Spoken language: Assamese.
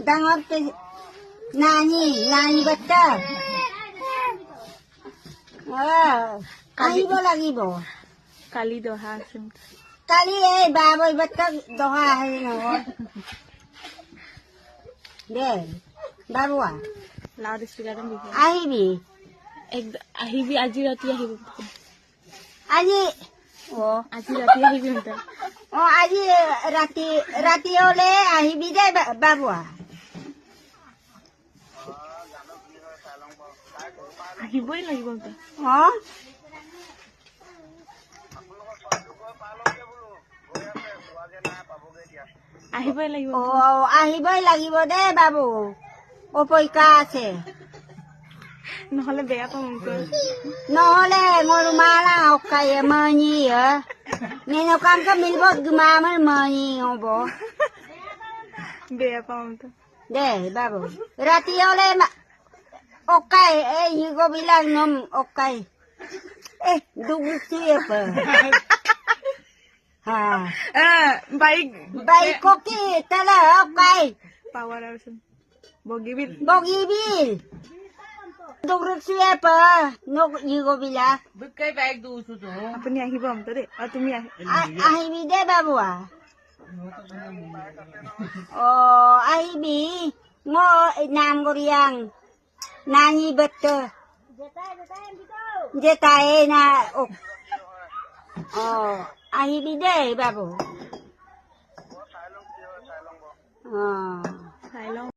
ডাঙৰ নানি বাচ্চা আহিব লাগিব কালি দহা আছে কালি এই বাবৈ বাচ্চা দহা আহে নহয় দে বাবুৱা লাউড স্পীকাৰটো দিবি আহিবি আহিবি আজি ৰাতি আহিবি আজি আজি ৰাতি আহিবি আজি ৰাতি হলে আহিবি দে বাবুৱা আহিবই লাগিব আহিবই লাগিব আহিবই লাগিব দে বাবু অপৰিকা আছে নহলে বেয়া পাম নহলে মোৰ মালা অকাই মনি নেনকাম কা মিলব গুমামৰ মনি হ'ব বেয়া পাম দে বাবু ৰাতি হলে অকাই এই গবিলাক নম অকাই দুগুচি বাইক ককি তালে অকাই পাৱাৰ আৰু বগীবিল দুগুচি নক ইগবিলা আপুনি আহিব দেই তুমি আহিবি দে বাবুৱা আহিবি মই নাম কৰিয়াং নানি বেটো জেতাই না আহিবি দেই বাবু চাই লওঁ